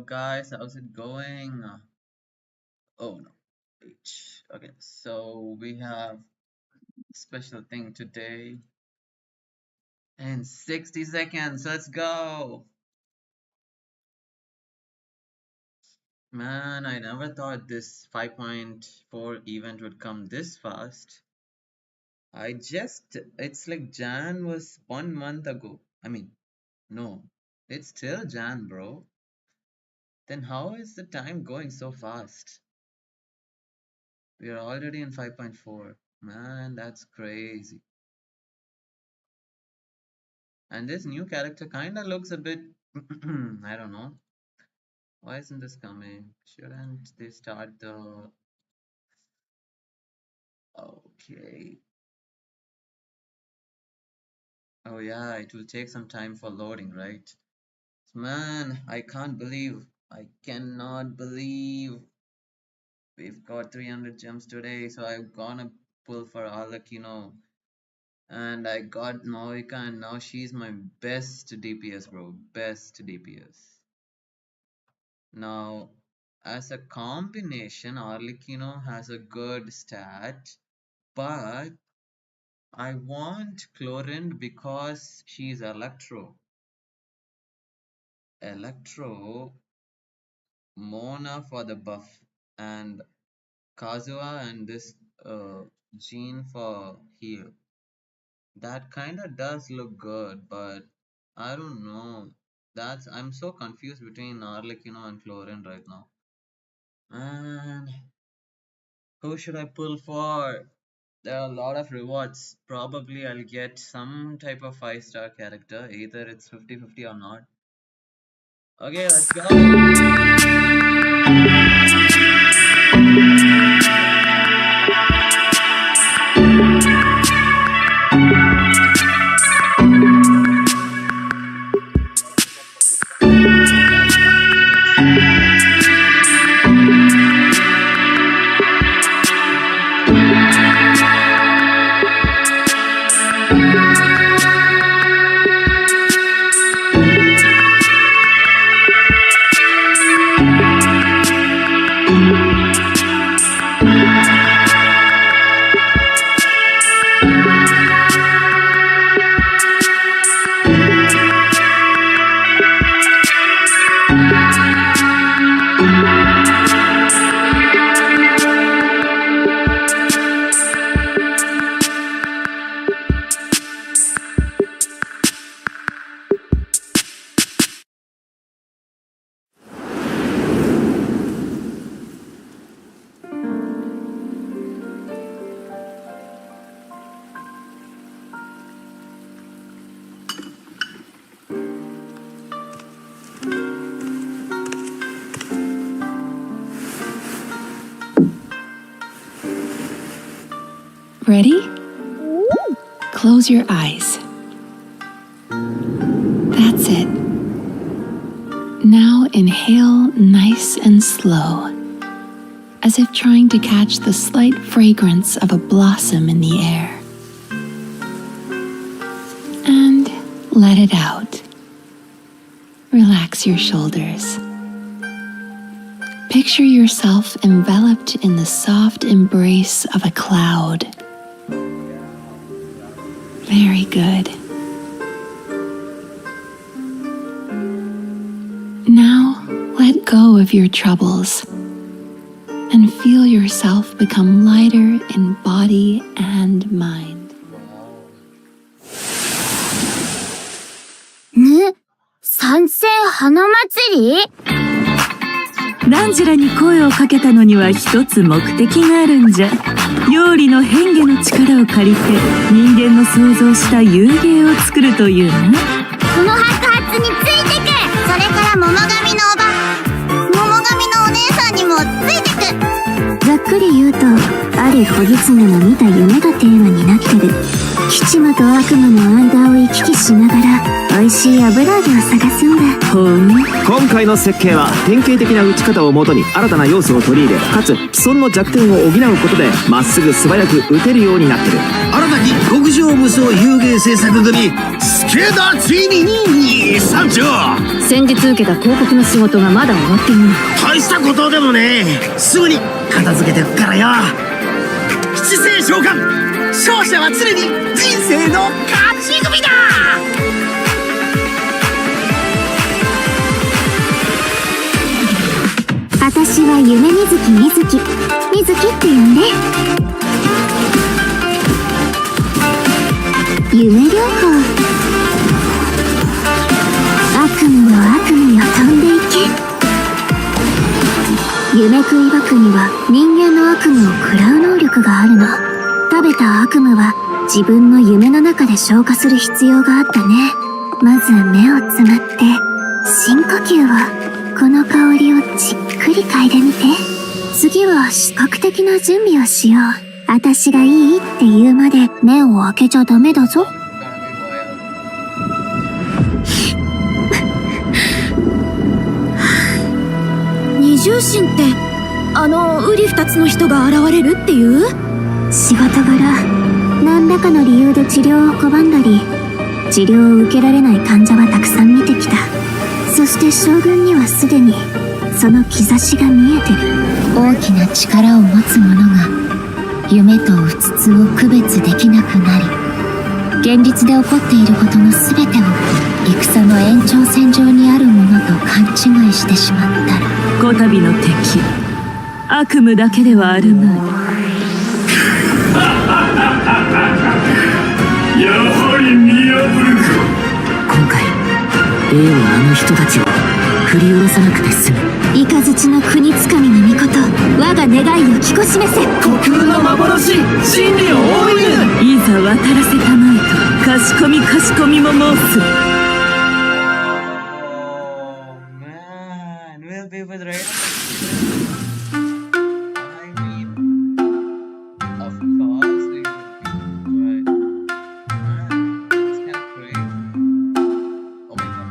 guys, how's it going? Oh no, wait. Okay, so we have special thing today in 60 seconds. Let's go. Man, I never thought this 5.4 event would come this fast. It's like Jan was 1 month ago. I mean, no, it's still Jan, bro. Then how is the time going so fast? We are already in 5.4. Man, that's crazy. And this new character kinda looks a bit I don't know. Why isn't this coming? Shouldn't they start the okay. Oh yeah, it will take some time for loading, right? Man, I cannot believe we've got 300 gems today, so I'm gonna pull for Alakino. And I got Moika, and now she's my best DPS, bro. Best DPS. Now, as a combination, Arlecchino has a good stat, but I want Chlorinde because she's Electro. Electro, Mona for the buff, and Kazuha and this Jean for heal. That kinda does look good, but I don't know. I'm so confused between Arlecchino and Chlorinde right now. And who should I pull for? There are a lot of rewards. Probably I'll get some type of 5-star character. Either it's 50-50 or not. Okay, let's go. Ready? Close your eyes. That's it. Now inhale nice and slow, as if trying to catch the slight fragrance of a blossom in the air. And let it out. Relax your shoulders. Picture yourself enveloped in the soft embrace of a cloud. Very good. Now let go of your troubles and feel yourself become lighter in body and mind. 参戦花祭り？ランジュラに声をかけたのには一つ目的があるんじゃ。妖理の変化の力を借りて人間の想像した遊芸を作るというな。この白髪についてく。それから桃神のおば、桃神のお姉さんにもついてく。ざっくり言うと、ある小狐の見た夢がテーマになってる。吉魔と悪魔の間を行き来しながら美味しい油揚げを探すんだ。今回の設計は典型的な打ち方をもとに新たな要素を取り入れ、かつ既存の弱点を補うことでまっすぐ素早く打てるようになってる。新た崎極上無双遊芸制作組助田ついに参上。先日受けた広告の仕事がまだ終わっていない。大したことでもねえ、すぐに片付けてくからよ。七星召喚、勝者は常に人生の勝ち組だ。私は夢みずきみずきって呼んで。夢療法。悪夢よ悪夢よ飛んでいけ。夢食いバクには人間の悪夢を食らう能力があるの。食べた悪夢は自分の夢の中で消化する必要があったね。まず目をつむって深呼吸を。この香りをじっくり嗅いでみて。次は視覚的な準備をしよう。私がいいって言うまで目を開けちゃダメだぞ。二重心ってウリ二つの人が現れるっていう？仕事柄何らかの理由で治療を拒んだり治療を受けられない患者はたくさん見てきた。そして将軍にはすでにその兆しが見えてる。大きな力を持つ者が夢とうつつを区別できなくなり、現実で起こっていることの全てを戦の延長線上にあるものと勘違いしてしまったら、こたびの敵悪夢だけではあるまい。やはり見破るか。今回Aはあの人たちを振り下ろさなくて済む。雷の国つかみの御事、我が願いを聞こしめせ。虚空の幻、真理を追い抜く。いざ渡らせたまえとかしこみかしこみも申す。Oh man, will people react? I mean, of course we will be, but man, it's kind of crazy. Oh my god.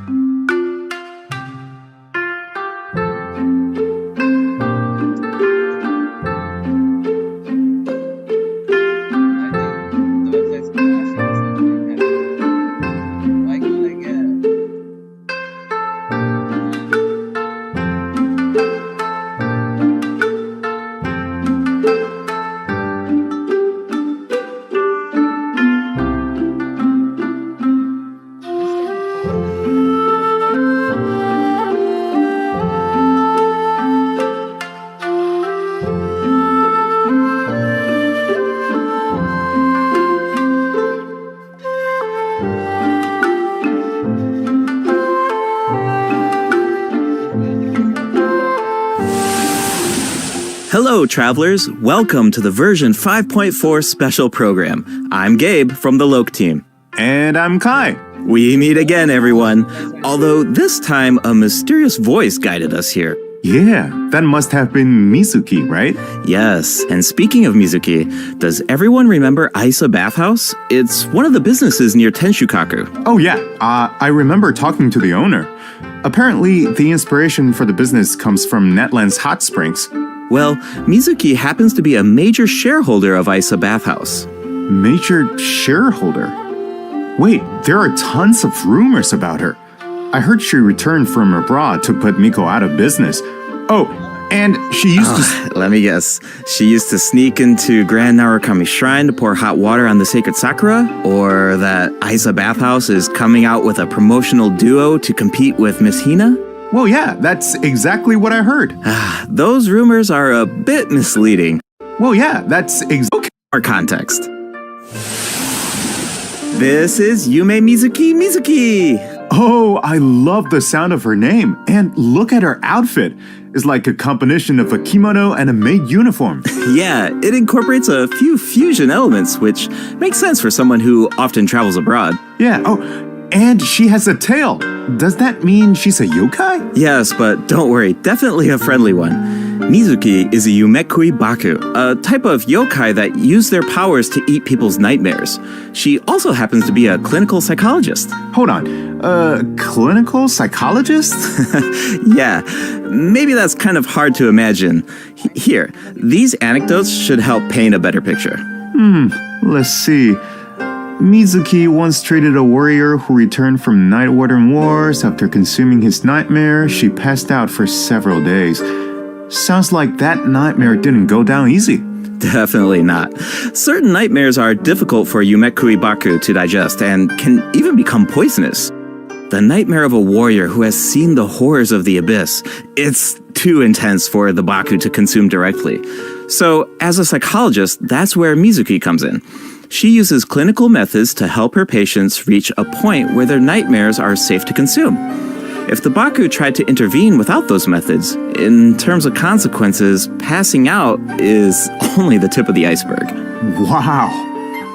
I think the website's crashing or something. Why can't I get? Hello, travelers. Welcome to the version 5.4 special program. I'm Gabe from the Loke team. And I'm Kai. We meet again, everyone. Although this time a mysterious voice guided us here. Yeah, that must have been Mizuki, right? Yes, and speaking of Mizuki, does everyone remember Aisa Bathhouse? It's one of the businesses near Tenshukaku. Oh yeah, I remember talking to the owner. Apparently, the inspiration for the business comes from Netlands Hot Springs. Well, Mizuki happens to be a major shareholder of Aisa Bathhouse. Major shareholder? Wait, there are tons of rumors about her. I heard she returned from abroad to put Miko out of business. Oh, and she used to... Let me guess. She used to sneak into Grand Narukami Shrine to pour hot water on the sacred sakura? Or that Aisa Bathhouse is coming out with a promotional duo to compete with Miss Hina? Well, yeah, that's exactly what I heard. Those rumors are a bit misleading. Well, yeah, that's okay. More context. This is Yume Mizuki. Oh, I love the sound of her name. And look at her outfit. It's like a combination of a kimono and a maid uniform. Yeah, it incorporates a few fusion elements, which makes sense for someone who often travels abroad. Yeah, oh, and she has a tail. Does that mean she's a yokai? Yes, but don't worry, definitely a friendly one. Mizuki is a Yumekui Baku, a type of yokai that use their powers to eat people's nightmares. She also happens to be a clinical psychologist. Hold on, clinical psychologist? Yeah, maybe that's kind of hard to imagine. Here, these anecdotes should help paint a better picture. Let's see. Mizuki once treated a warrior who returned from Night Warden Wars. After consuming his nightmare, she passed out for several days. Sounds like that nightmare didn't go down easy. Definitely not. Certain nightmares are difficult for Yumekui Baku to digest and can even become poisonous. The nightmare of a warrior who has seen the horrors of the abyss, it's too intense for the Baku to consume directly. So, as a psychologist, that's where Mizuki comes in. She uses clinical methods to help her patients reach a point where their nightmares are safe to consume. If the Baku tried to intervene without those methods, in terms of consequences, passing out is only the tip of the iceberg. Wow.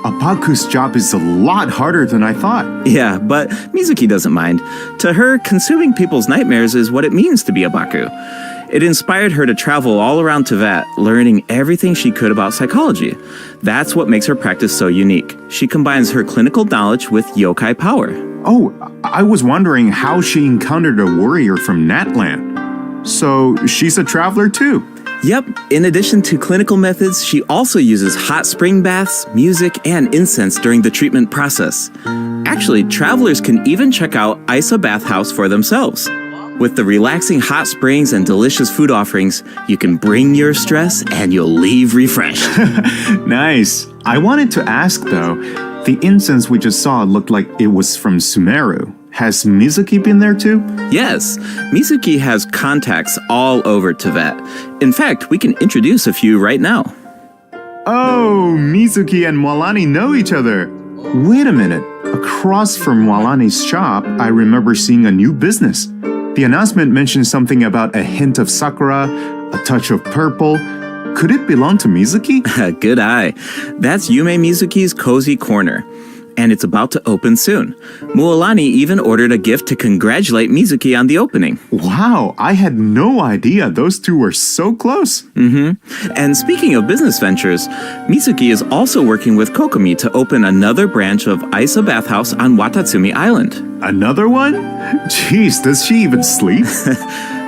A Baku's job is a lot harder than I thought. Yeah, but Mizuki doesn't mind. To her, consuming people's nightmares is what it means to be a Baku. It inspired her to travel all around Teyvat, learning everything she could about psychology. That's what makes her practice so unique. She combines her clinical knowledge with yokai power. Oh, I was wondering how she encountered a warrior from Natland. So she's a traveler too. Yep, in addition to clinical methods, she also uses hot spring baths, music, and incense during the treatment process. Actually, travelers can even check out Isa Bathhouse for themselves. With the relaxing hot springs and delicious food offerings, you can bring your stress and you'll leave refreshed. Nice. I wanted to ask though, the incense we just saw looked like it was from Sumeru. Has Mizuki been there too? Yes, Mizuki has contacts all over Teyvat. In fact, we can introduce a few right now. Oh, Mizuki and Mwalani know each other. Wait a minute. Across from Mwalani's shop, I remember seeing a new business. The announcement mentioned something about a hint of sakura, a touch of purple. Could it belong to Mizuki? Good eye. That's Yume Mizuki's Cozy Corner. And it's about to open soon. Mualani even ordered a gift to congratulate Mizuki on the opening. Wow, I had no idea those two were so close. And speaking of business ventures, Mizuki is also working with Kokomi to open another branch of Isa Bathhouse on Watatsumi Island. Another one? Jeez, does she even sleep?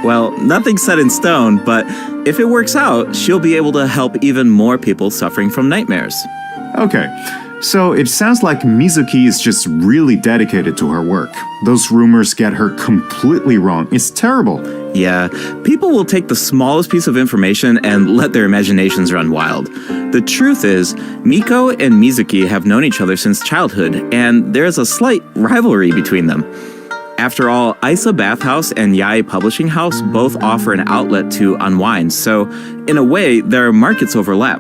Well, nothing's set in stone, but if it works out, she'll be able to help even more people suffering from nightmares. Okay. So it sounds like Mizuki is just really dedicated to her work. Those rumors get her completely wrong. It's terrible. Yeah, people will take the smallest piece of information and let their imaginations run wild. The truth is, Miko and Mizuki have known each other since childhood, and there's a slight rivalry between them. After all, Isa Bathhouse and Yae Publishing House both offer an outlet to unwind, so in a way, their markets overlap.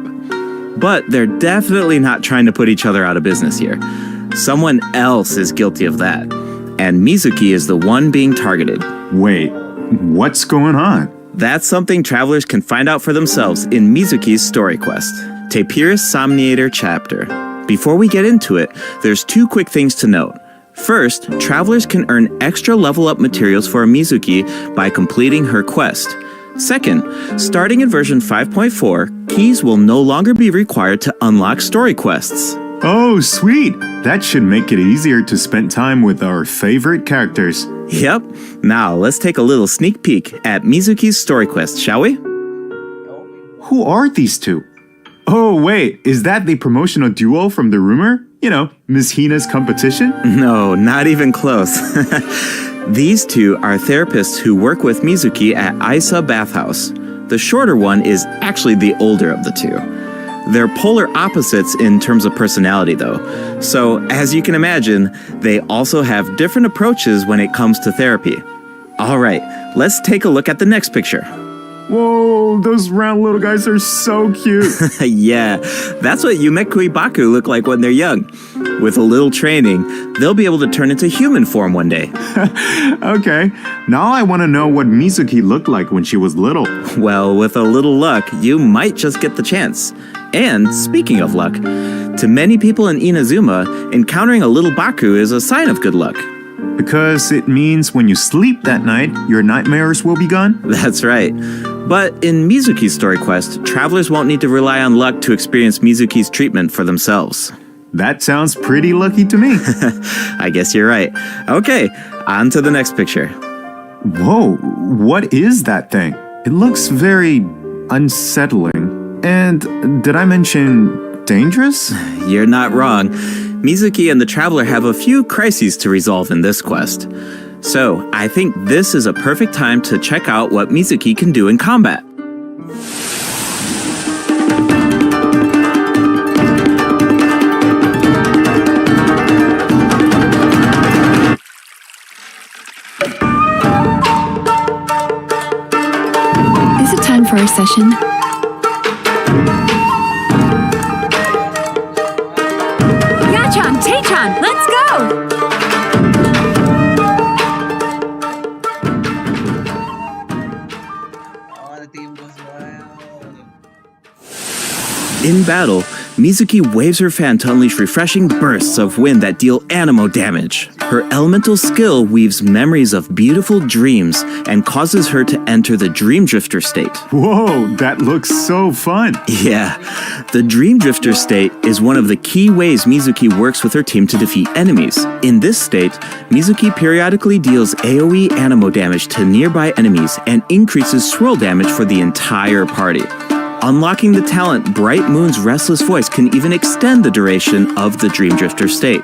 But they're definitely not trying to put each other out of business here. Someone else is guilty of that. And Mizuki is the one being targeted. Wait, what's going on? That's something travelers can find out for themselves in Mizuki's story quest, Tapirus Somniator Chapter. Before we get into it, there's two quick things to note. First, travelers can earn extra level up materials for Mizuki by completing her quest. Second, starting in version 5.4, keys will no longer be required to unlock story quests. Oh, sweet! That should make it easier to spend time with our favorite characters. Yep. Now, let's take a little sneak peek at Mizuki's story quest, shall we? Who are these two? Oh, wait, is that the promotional duo from the rumor? You know, Ms. Hina's competition? No, not even close. These two are therapists who work with Mizuki at Isa Bathhouse. The shorter one is actually the older of the two. They're polar opposites in terms of personality, though. So, as you can imagine, they also have different approaches when it comes to therapy. All right, let's take a look at the next picture. Whoa, those round little guys are so cute. Yeah, that's what Yumekui Baku look like when they're young. With a little training, they'll be able to turn into human form one day. Okay, now I want to know what Mizuki looked like when she was little. Well, with a little luck, you might just get the chance. And speaking of luck, to many people in Inazuma, encountering a little Baku is a sign of good luck. Because it means when you sleep that night, your nightmares will be gone? That's right. But in Mizuki's story quest, travelers won't need to rely on luck to experience Mizuki's treatment for themselves. That sounds pretty lucky to me. I guess you're right. Okay, on to the next picture. Whoa, what is that thing? It looks very unsettling. And did I mention dangerous? You're not wrong. Mizuki and the Traveler have a few crises to resolve in this quest. So, I think this is a perfect time to check out what Mizuki can do in combat. Is it time for our session? Yachan, Taechan, let's go! Oh, the team goes wild. In battle, Mizuki waves her fan to unleash refreshing bursts of wind that deal anemo damage. Her elemental skill weaves memories of beautiful dreams and causes her to enter the Dream Drifter state. Whoa, that looks so fun. Yeah, the Dream Drifter state is one of the key ways Mizuki works with her team to defeat enemies. In this state, Mizuki periodically deals AoE anemo damage to nearby enemies and increases swirl damage for the entire party. Unlocking the talent Bright Moon's Restless Voice can even extend the duration of the Dream Drifter state.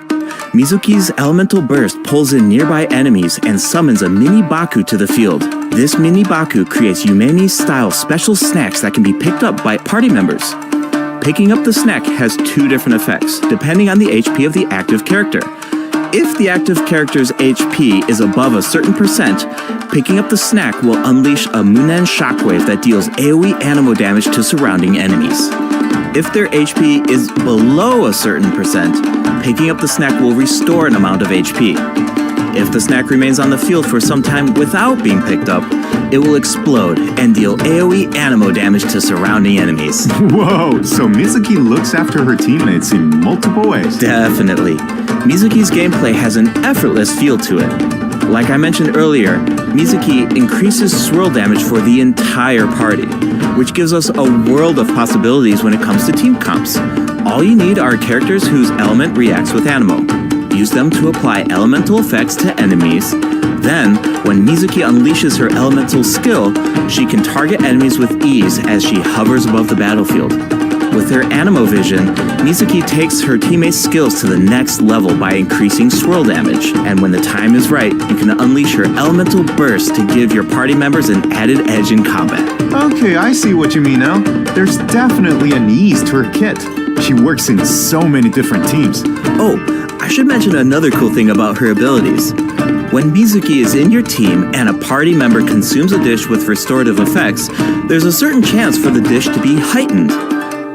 Mizuki's Elemental Burst pulls in nearby enemies and summons a mini Baku to the field. This mini Baku creates Yumemi-style special snacks that can be picked up by party members. Picking up the snack has two different effects, depending on the HP of the active character. If the active character's HP is above a certain percent, picking up the snack will unleash a Munen Shockwave that deals AoE anemo damage to surrounding enemies. If their HP is below a certain percent, picking up the snack will restore an amount of HP. If the snack remains on the field for some time without being picked up, it will explode and deal AoE anemo damage to surrounding enemies. Whoa, so Mizuki looks after her teammates in multiple ways. Definitely. Mizuki's gameplay has an effortless feel to it. Like I mentioned earlier, Mizuki increases swirl damage for the entire party, which gives us a world of possibilities when it comes to team comps. All you need are characters whose element reacts with anemo. Use them to apply elemental effects to enemies. Then, when Mizuki unleashes her elemental skill, she can target enemies with ease as she hovers above the battlefield. With her anemo vision, Mizuki takes her teammates' skills to the next level by increasing swirl damage. And when the time is right, you can unleash her elemental burst to give your party members an added edge in combat. Okay, I see what you mean now. There's definitely an ease to her kit. She works in so many different teams. Oh, I should mention another cool thing about her abilities. When Mizuki is in your team and a party member consumes a dish with restorative effects, there's a certain chance for the dish to be heightened.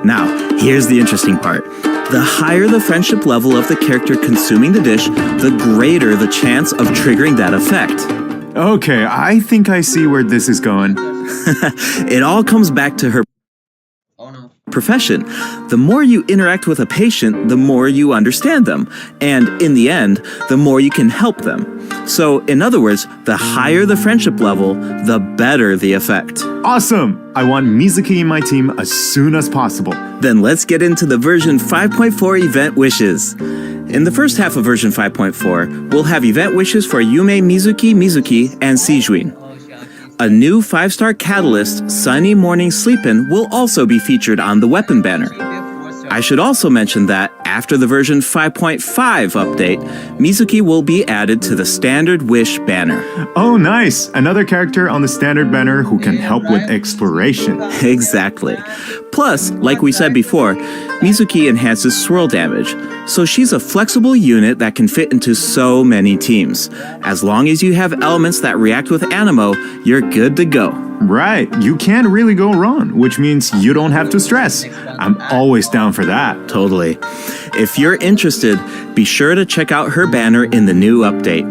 Now, here's the interesting part. The higher the friendship level of the character consuming the dish, the greater the chance of triggering that effect. Okay, I think I see where this is going. It all comes back to her Oh no. profession. The more you interact with a patient, the more you understand them. And in the end, the more you can help them. So, in other words, the higher the friendship level, the better the effect. Awesome! I want Mizuki in my team as soon as possible. Then let's get into the version 5.4 event wishes. In the first half of version 5.4, we'll have event wishes for Yume Mizuki, and Sijuin. A new 5-star catalyst, Sunny Morning Sleepin', will also be featured on the weapon banner. I should also mention that after the version 5.5 update, Mizuki will be added to the standard wish banner. Oh, nice! Another character on the standard banner who can help with exploration. Exactly. Plus, like we said before, Mizuki enhances swirl damage, so she's a flexible unit that can fit into so many teams. As long as you have elements that react with anemo, you're good to go. Right, you can't really go wrong, which means you don't have to stress. I'm always down for that. Totally. If you're interested, be sure to check out her banner in the new update.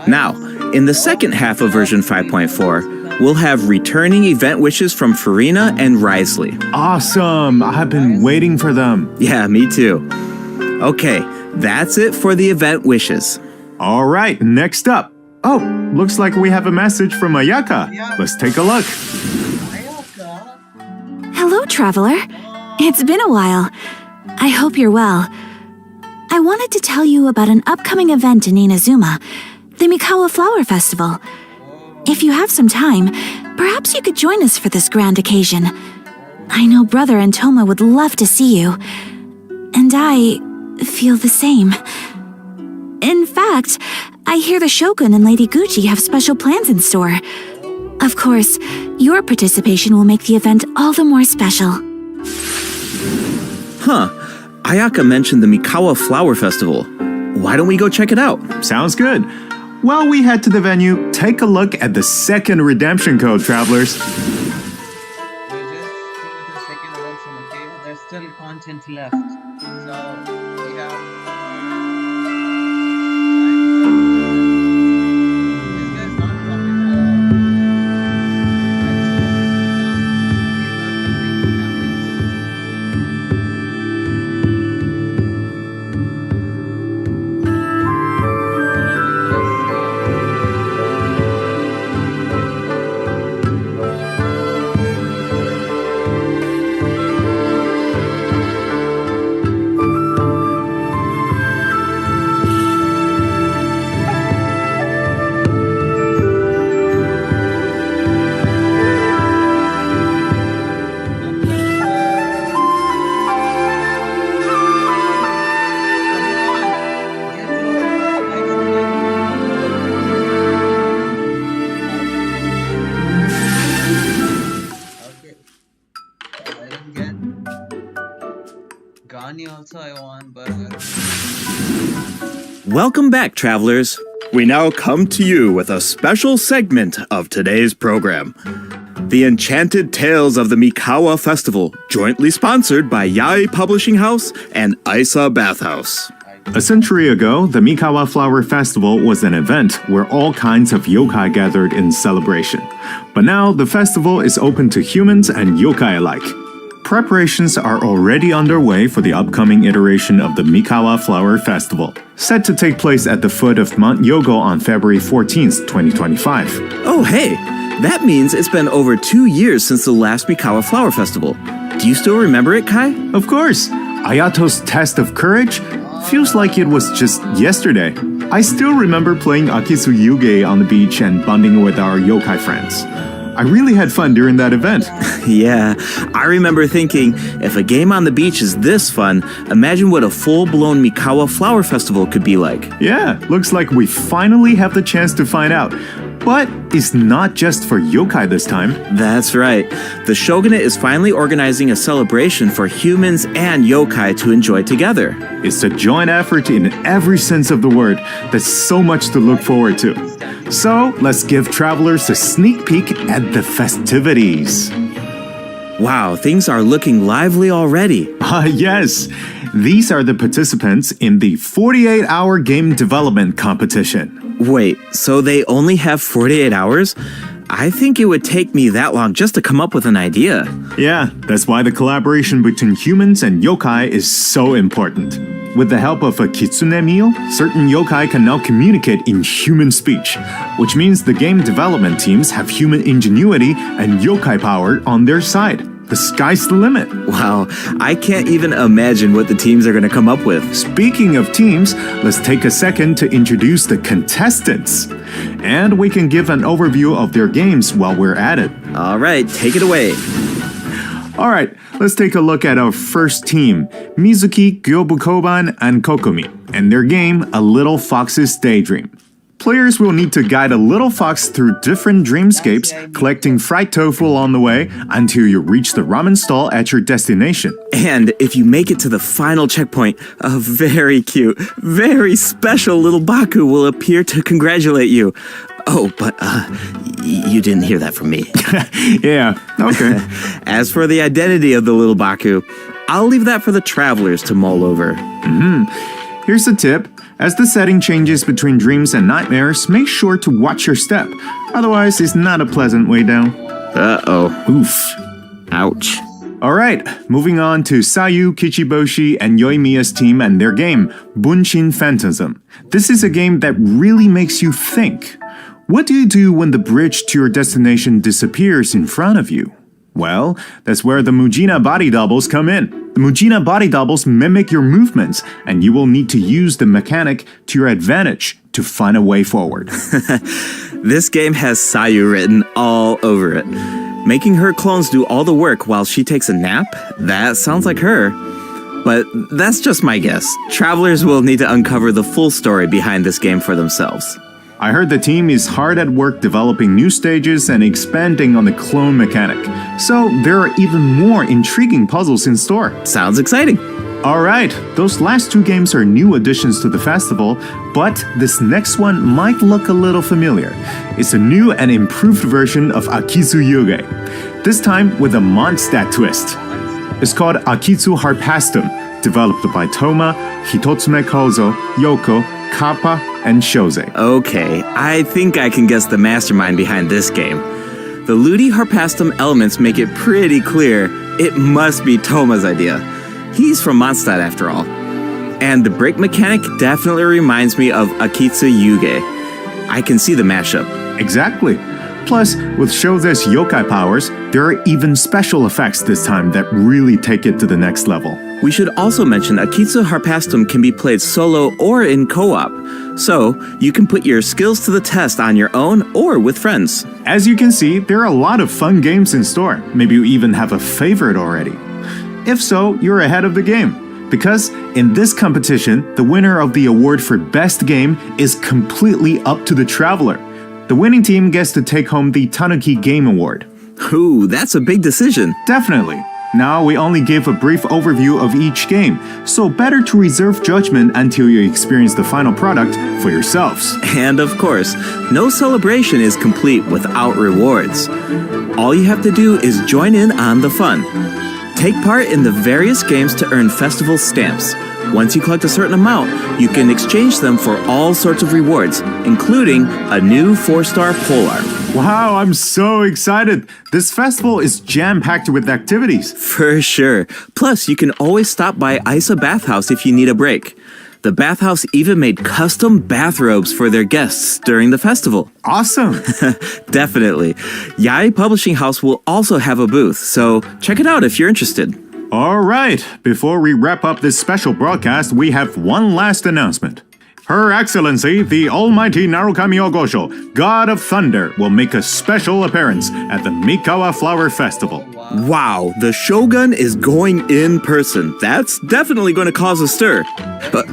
Now, in the second half of version 5.4, we'll have returning event wishes from Farina and Risley. Awesome! I've been waiting for them. Yeah, me too. Okay, that's it for the event wishes. All right, next up. Oh, looks like we have a message from Ayaka. Let's take a look. Hello, traveler. It's been a while. I hope you're well. I wanted to tell you about an upcoming event in Inazuma, the Mikawa Flower Festival. If you have some time, perhaps you could join us for this grand occasion. I know Brother and Toma would love to see you. And I, feel the same. In fact, I hear the Shogun and Lady Gucci have special plans in store. Of course, your participation will make the event all the more special. Huh. Ayaka mentioned the Mikawa Flower Festival. Why don't we go check it out? Sounds good. While we head to the venue, take a look at the second redemption code, travelers. We're just through the second redemption, okay? There's still content left. So, we have... This guy's not coming out. Gani also I want, but Welcome back, travelers. We now come to you with a special segment of today's program. The Enchanted Tales of the Mikawa Festival, jointly sponsored by Yae Publishing House and Isa Bathhouse. A century ago, the Mikawa Flower Festival was an event where all kinds of yokai gathered in celebration. But now, the festival is open to humans and yokai alike. Preparations are already underway for the upcoming iteration of the Mikawa Flower Festival, set to take place at the foot of Mount Yogo on February 14th, 2025. Oh, hey, that means it's been over 2 years since the last Mikawa Flower Festival. Do you still remember it, Kai? Of course! Ayato's test of courage feels like it was just yesterday. I still remember playing Akisu Yuge on the beach and bonding with our yokai friends. I really had fun during that event. Yeah, I remember thinking, if a game on the beach is this fun, imagine what a full-blown Mikawa Flower Festival could be like. Yeah, looks like we finally have the chance to find out. But it's not just for yokai this time. That's right. The Shogunate is finally organizing a celebration for humans and yokai to enjoy together. It's a joint effort in every sense of the word. There's so much to look forward to. So, let's give travelers a sneak peek at the festivities. Wow, things are looking lively already. Yes. These are the participants in the 48-hour game development competition. Wait, so they only have 48 hours? I think it would take me that long just to come up with an idea. Yeah, that's why the collaboration between humans and yokai is so important. With the help of a kitsune meal, certain yokai can now communicate in human speech, which means the game development teams have human ingenuity and yokai power on their side. The sky's the limit. Wow, I can't even imagine what the teams are going to come up with. Speaking of teams, let's take a second to introduce the contestants. And we can give an overview of their games while we're at it. All right, take it away. All right, let's take a look at our first team, Mizuki, Gyobukoban, and Kokumi, and their game, A Little Fox's Daydream. Players will need to guide a little fox through different dreamscapes, collecting fried tofu along the way until you reach the ramen stall at your destination. And if you make it to the final checkpoint, a very cute, very special little Baku will appear to congratulate you. Oh, but you didn't hear that from me. Yeah, okay. As for the identity of the little Baku, I'll leave that for the travelers to mull over. Here's a tip. As the setting changes between dreams and nightmares, make sure to watch your step. Otherwise, it's not a pleasant way down. Uh-oh. Oof. Ouch. Alright, moving on to Sayu, Kichiboshi, and Yoimiya's team and their game, Bunshin Phantasm. This is a game that really makes you think. What do you do when the bridge to your destination disappears in front of you? Well, that's where the Mujina body doubles come in. The Mujina body doubles mimic your movements, and you will need to use the mechanic to your advantage to find a way forward. This game has Sayu written all over it. Making her clones do all the work while she takes a nap? That sounds like her. but that's just my guess. Travelers will need to uncover the full story behind this game for themselves. I heard the team is hard at work developing new stages and expanding on the clone mechanic. So there are even more intriguing puzzles in store. Sounds exciting. Alright, those last two games are new additions to the festival, but this next one might look a little familiar. It's a new and improved version of Akitsu Yuge, this time with a Mondstadt twist. It's called Akitsu Harpastum, developed by Toma, Hitotsume Kozo, Yoko, Kappa, and Shoze. Okay, I think I can guess the mastermind behind this game. The Ludi Harpastum elements make it pretty clear it must be Toma's idea. He's from Mondstadt after all. And the break mechanic definitely reminds me of Akitsu Yuge. I can see the mashup. Exactly. Plus, with Shoze's yokai powers, there are even special effects this time that really take it to the next level. We should also mention Akitsu Harpastum can be played solo or in co-op, so you can put your skills to the test on your own or with friends. As you can see, there are a lot of fun games in store. Maybe you even have a favorite already. If so, you're ahead of the game. Because in this competition, the winner of the award for Best Game is completely up to the Traveler. The winning team gets to take home the Tanuki Game Award. Ooh, that's a big decision. Definitely. Now we only gave a brief overview of each game, so better to reserve judgment until you experience the final product for yourselves. And of course, no celebration is complete without rewards. All you have to do is join in on the fun. Take part in the various games to earn festival stamps. Once you collect a certain amount, you can exchange them for all sorts of rewards, including a new 4-star polearm. Wow, I'm so excited! This festival is jam-packed with activities. For sure. Plus, you can always stop by Isa Bathhouse if you need a break. The bathhouse even made custom bathrobes for their guests during the festival. Awesome! Definitely. Yai Publishing House will also have a booth, so check it out if you're interested. Alright, before we wrap up this special broadcast, we have one last announcement. Her Excellency, the Almighty Narukami Ogosho, God of Thunder, will make a special appearance at the Mikawa Flower Festival. Wow, the Shogun is going in person. That's definitely going to cause a stir. But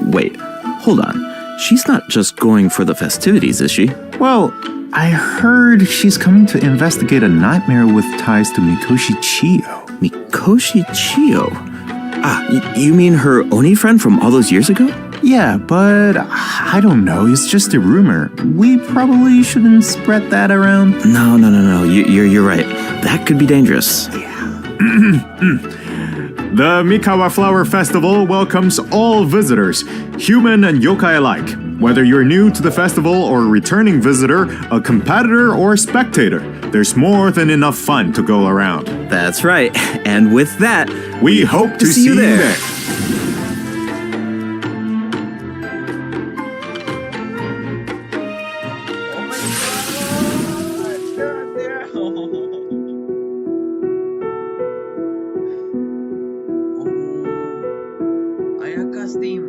wait, hold on. She's not just going for the festivities, is she? Well, I heard she's coming to investigate a nightmare with ties to Mikoshi Chiyo. Mikoshi Chiyo? Ah, you mean her Oni friend from all those years ago? Yeah, but I don't know, it's just a rumor. We probably shouldn't spread that around. No, you're right. That could be dangerous. The Mikawa Flower Festival welcomes all visitors, human and yokai alike. Whether you're new to the festival or a returning visitor, a competitor or a spectator, there's more than enough fun to go around. That's right. And with that, we hope to see you there. Ayaka's theme.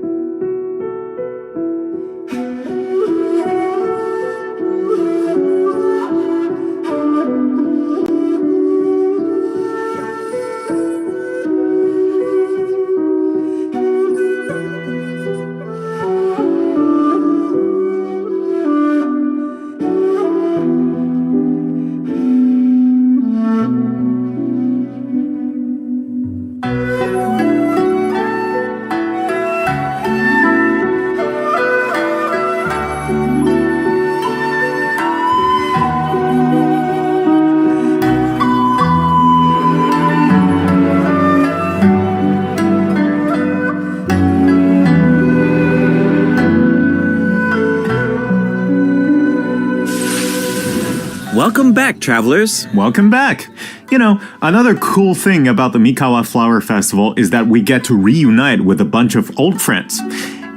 welcome back, travelers. Welcome back. You know, another cool thing about the Mikawa Flower Festival is that we get to reunite with a bunch of old friends.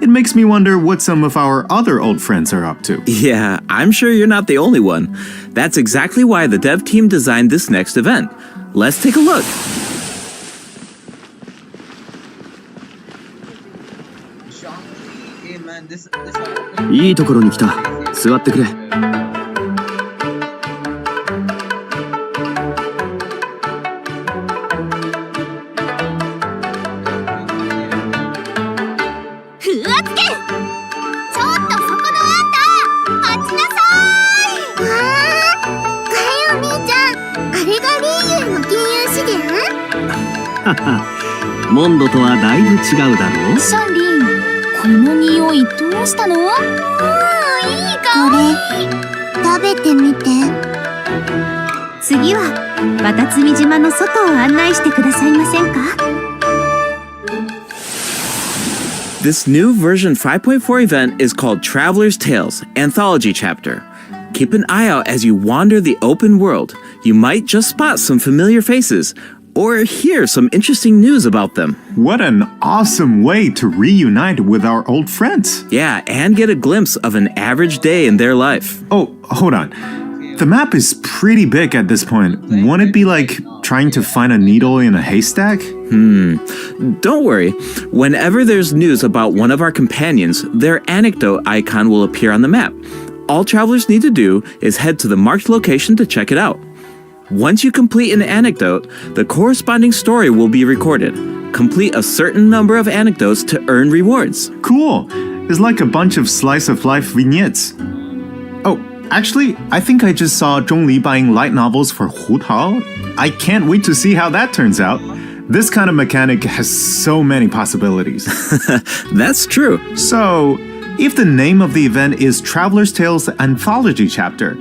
It makes me wonder what some of our other old friends are up to. Yeah, I'm sure you're not the only one. That's exactly why the dev team designed this next event. Let's take a look. Hey man, this いいところに来た。座ってくれ。がリーユの金融資源？モンドとはだいぶ違うだろう。シャンリン、この匂いどうしたの？いい香り。これ、食べてみて。次は渡積島の外を案内してくださいませんか？ This new version 5.4 event is called Traveler's Tales Anthology Chapter. Keep an eye out as you wander the open world. You might just spot some familiar faces or hear some interesting news about them. What an awesome way to reunite with our old friends. Yeah, and get a glimpse of an average day in their life. Oh, hold on. The map is pretty big at this point. Won't it be like trying to find a needle in a haystack? Don't worry. Whenever there's news about one of our companions, their anecdote icon will appear on the map. All travelers need to do is head to the marked location to check it out. Once you complete an anecdote, the corresponding story will be recorded. Complete a certain number of anecdotes to earn rewards. Cool. It's like a bunch of slice of life vignettes. Oh, actually, I think I just saw Zhongli buying light novels for Hu Tao. I can't wait to see how that turns out. This kind of mechanic has so many possibilities. That's true. So, if the name of the event is Traveler's Tales Anthology Chapter,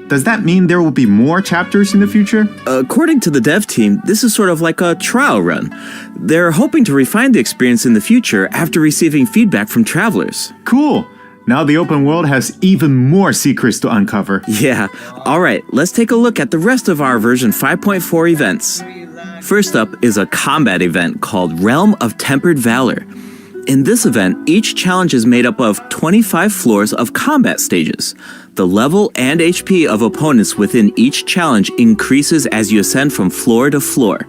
does that mean there will be more chapters in the future? According to the dev team, this is sort of like a trial run. They're hoping to refine the experience in the future after receiving feedback from travelers. Cool. Now the open world has even more secrets to uncover. Yeah. Alright, let's take a look at the rest of our version 5.4 events. First up is a combat event called Realm of Tempered Valor. In this event, each challenge is made up of 25 floors of combat stages. The level and HP of opponents within each challenge increases as you ascend from floor to floor.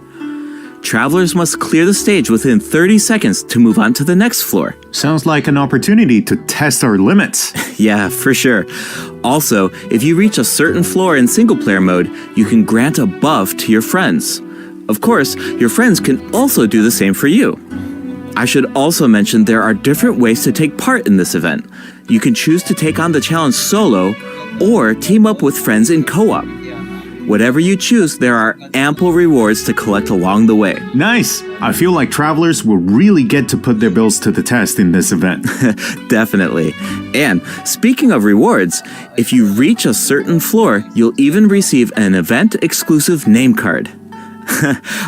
Travelers must clear the stage within 30 seconds to move on to the next floor. Sounds like an opportunity to test our limits. Yeah, for sure. Also, if you reach a certain floor in single-player mode, you can grant a buff to your friends. Of course, your friends can also do the same for you. I should also mention there are different ways to take part in this event. You can choose to take on the challenge solo or team up with friends in co-op. Whatever you choose, there are ample rewards to collect along the way. Nice! I feel like travelers will really get to put their bills to the test in this event. Definitely. And speaking of rewards, if you reach a certain floor, you'll even receive an event-exclusive name card.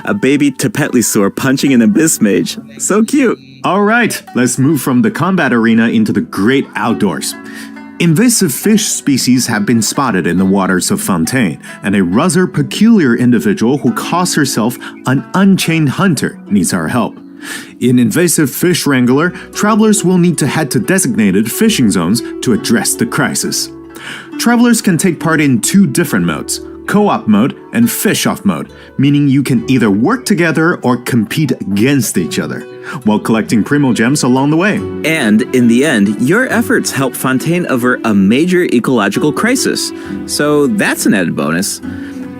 A baby Tepetlisaur punching an abyss mage. So cute. Alright, let's move from the combat arena into the great outdoors. Invasive fish species have been spotted in the waters of Fontaine, and a rather peculiar individual who calls herself an unchained hunter needs our help. In Invasive Fish Wrangler, travelers will need to head to designated fishing zones to address the crisis. Travelers can take part in two different modes, co-op mode and fish-off mode, meaning you can either work together or compete against each other, while collecting Primogems along the way. And in the end, your efforts help Fontaine avert a major ecological crisis. So that's an added bonus.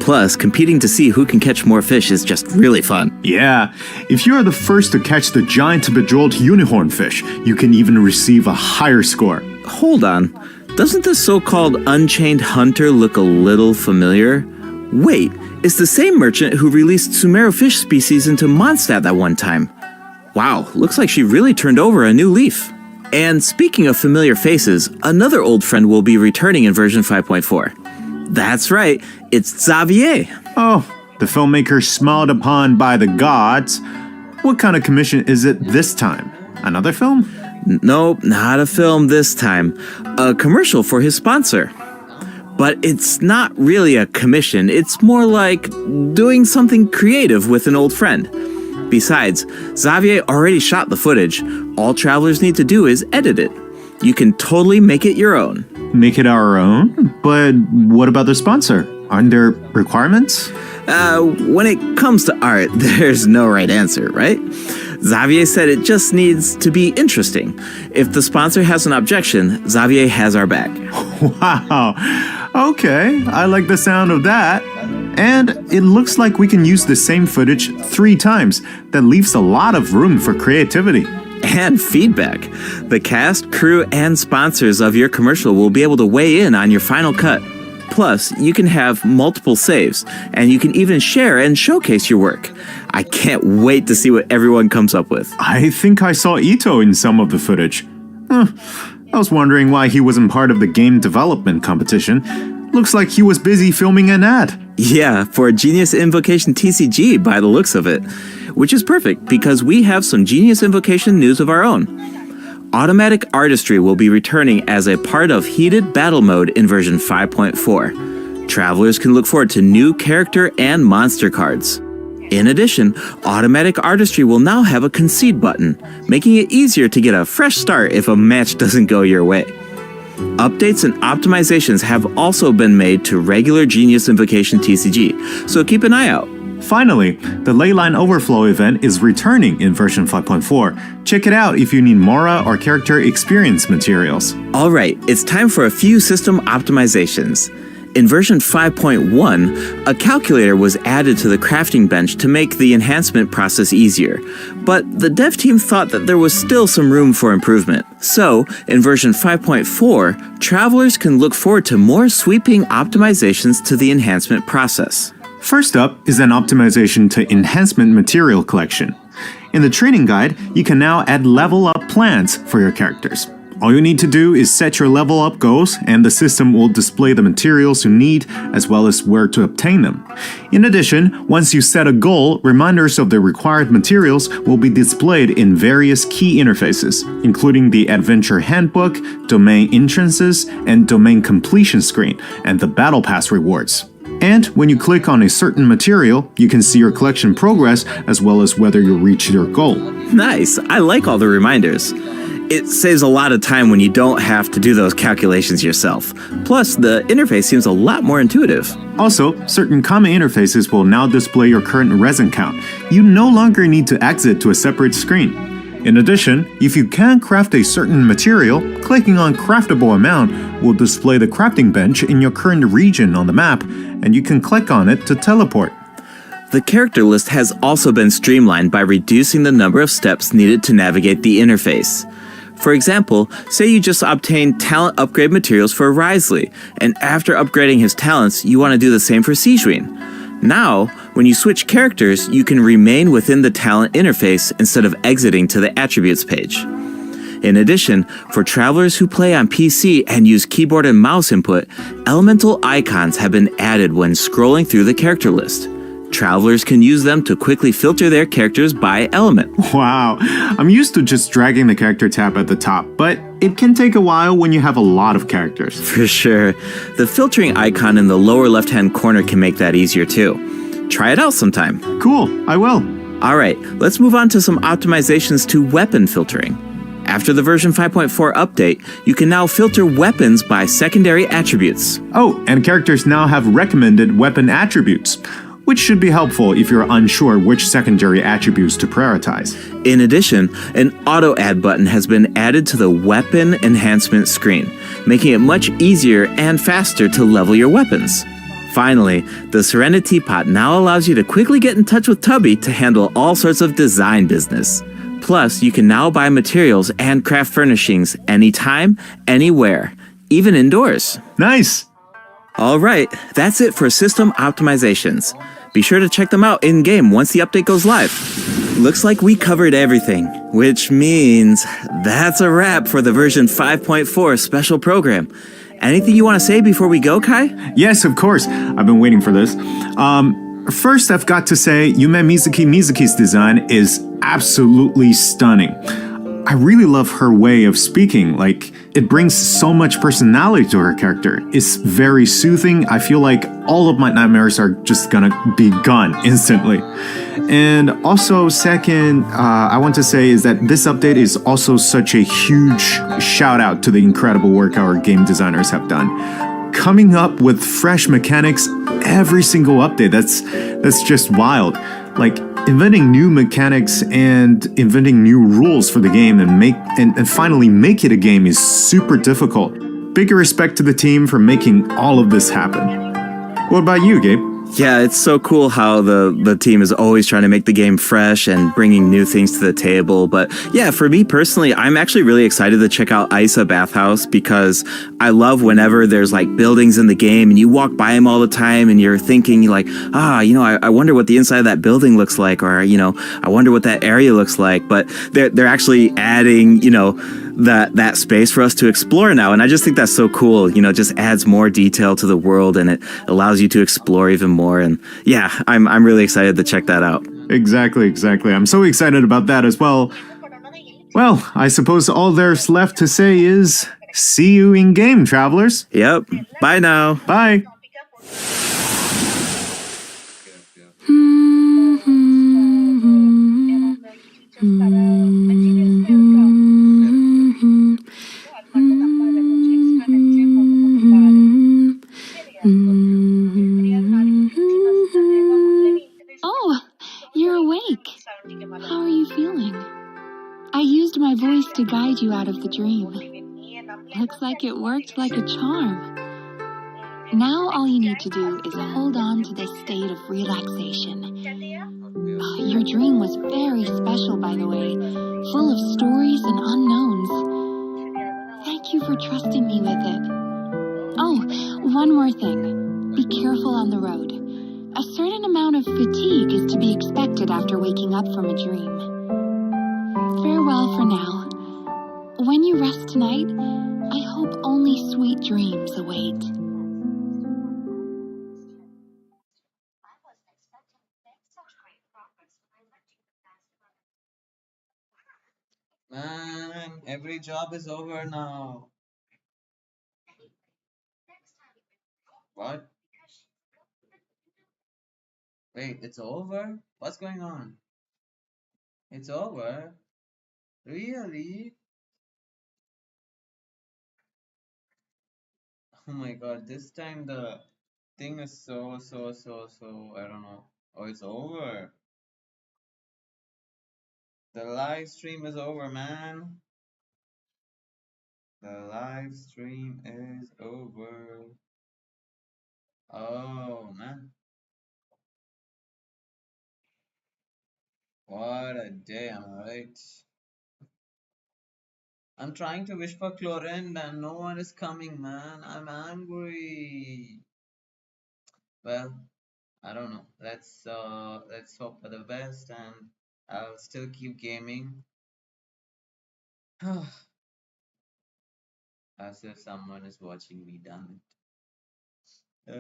Plus, competing to see who can catch more fish is just really fun. Yeah, if you are the first to catch the giant bejeweled unicorn fish, you can even receive a higher score. Hold on. Doesn't the so-called Unchained Hunter look a little familiar? Wait, it's the same merchant who released Sumero fish species into Mondstadt that one time. Wow, looks like she really turned over a new leaf. And speaking of familiar faces, another old friend will be returning in version 5.4. That's right, it's Xavier. Oh, the filmmaker smiled upon by the gods. What kind of commission is it this time? Another film? Nope, not a film this time. A commercial for his sponsor. But it's not really a commission, it's more like doing something creative with an old friend. Besides, Xavier already shot the footage. All travelers need to do is edit it. You can totally make it your own. Make it our own? But what about the sponsor? Aren't there requirements? When it comes to art, there's no right answer, right? Xavier said it just needs to be interesting. If the sponsor has an objection, Xavier has our back. Wow. Okay, I like the sound of that. And it looks like we can use the same footage 3 times. That leaves a lot of room for creativity. And feedback. The cast, crew, and sponsors of your commercial will be able to weigh in on your final cut. Plus, you can have multiple saves, and you can even share and showcase your work. I can't wait to see what everyone comes up with. I think I saw Ito in some of the footage. I was wondering why he wasn't part of the game development competition. Looks like he was busy filming an ad. Yeah, for Genius Invocation TCG by the looks of it. Which is perfect, because we have some Genius Invocation news of our own. Automatic Artistry will be returning as a part of Heated Battle Mode in version 5.4. Travelers can look forward to new character and monster cards. In addition, Automatic Artistry will now have a concede button, making it easier to get a fresh start if a match doesn't go your way. Updates and optimizations have also been made to regular Genius Invocation TCG, so keep an eye out. Finally, the Leyline Overflow event is returning in version 5.4. Check it out if you need Mora or character experience materials. Alright, it's time for a few system optimizations. In version 5.1, a calculator was added to the crafting bench to make the enhancement process easier, but the dev team thought that there was still some room for improvement. So, in version 5.4, travelers can look forward to more sweeping optimizations to the enhancement process. First up is an optimization to enhancement material collection. In the training guide, you can now add level up plans for your characters. All you need to do is set your level up goals, and the system will display the materials you need as well as where to obtain them. In addition, once you set a goal, reminders of the required materials will be displayed in various key interfaces, including the Adventure Handbook, Domain Entrances, and Domain Completion screen, and the Battle Pass rewards. And when you click on a certain material, you can see your collection progress as well as whether you reach your goal. Nice, I like all the reminders. It saves a lot of time when you don't have to do those calculations yourself. Plus, the interface seems a lot more intuitive. Also, certain common interfaces will now display your current resin count. You no longer need to exit to a separate screen. In addition, if you can craft a certain material, clicking on Craftable Amount will display the crafting bench in your current region on the map, and you can click on it to teleport. The character list has also been streamlined by reducing the number of steps needed to navigate the interface. For example, say you just obtained talent upgrade materials for Wriothesley, and after upgrading his talents, you want to do the same for Sigewinne. Now, when you switch characters, you can remain within the talent interface instead of exiting to the attributes page. In addition, for travelers who play on PC and use keyboard and mouse input, elemental icons have been added when scrolling through the character list. Travelers can use them to quickly filter their characters by element. Wow, I'm used to just dragging the character tab at the top, but it can take a while when you have a lot of characters. For sure. The filtering icon in the lower left-hand corner can make that easier too. Try it out sometime. Cool, I will. Alright, let's move on to some optimizations to weapon filtering. After the version 5.4 update, you can now filter weapons by secondary attributes. Oh, and characters now have recommended weapon attributes, which should be helpful if you're unsure which secondary attributes to prioritize. In addition, an auto add button has been added to the weapon enhancement screen, making it much easier and faster to level your weapons. Finally, the Serenity Pot now allows you to quickly get in touch with Tubby to handle all sorts of design business. Plus, you can now buy materials and craft furnishings anytime, anywhere, even indoors. Nice! Alright, that's it for system optimizations. Be sure to check them out in-game once the update goes live. Looks like we covered everything, which means that's a wrap for the version 5.4 special program. Anything you want to say before we go, Kai? Yes, of course. I've been waiting for this. First, I've got to say, Yume Mizuki's design is absolutely stunning. I really love her way of speaking. Like, it brings so much personality to her character. It's very soothing. I feel like all of my nightmares are just gonna be gone instantly. And also, second, I want to say is that this update is also such a huge shout out to the incredible work our game designers have done. Coming up with fresh mechanics every single update, that's just wild. Like, inventing new mechanics and inventing new rules for the game and finally make it a game is super difficult. Big respect to the team for making all of this happen. What about you, Gabe? Yeah, it's so cool how the team is always trying to make the game fresh and bringing new things to the table. But yeah, for me personally, I'm actually really excited to check out Isa Bathhouse because I love whenever there's like buildings in the game and you walk by them all the time and you're thinking like, I wonder what the inside of that building looks like, or I wonder what that area looks like. But they're actually adding, that space for us to explore now, and I just think that's so cool. Just adds more detail to the world and it allows you to explore even more. And yeah, I'm really excited to check that out. Exactly. I'm so excited about that as well. Well, I suppose all there's left to say is see you in game, travelers. Yep. Bye now. Bye. Oh, you're awake. How are you feeling? I used my voice to guide you out of the dream. Looks like it worked like a charm. Now all you need to do is hold on to this state of relaxation. Your dream was very special, by the way, full of stories and unknowns. Thank you for trusting me with it. Oh, one more thing. Be careful on the road. A certain amount of fatigue is to be expected after waking up from a dream. Farewell for now. When you rest tonight, I hope only sweet dreams await. Man, every job is over now. What? Wait, it's over? What's going on? It's over? Really? Oh my god, this time the thing is so, I don't know. Oh, it's over. The live stream is over, man. The live stream is over. Oh, man. What a day, am I right? I'm trying to wish for Chlorine and no one is coming, man. I'm angry. Well, I don't know. Let's hope for the best and I'll still keep gaming. As if someone is watching me, damn it.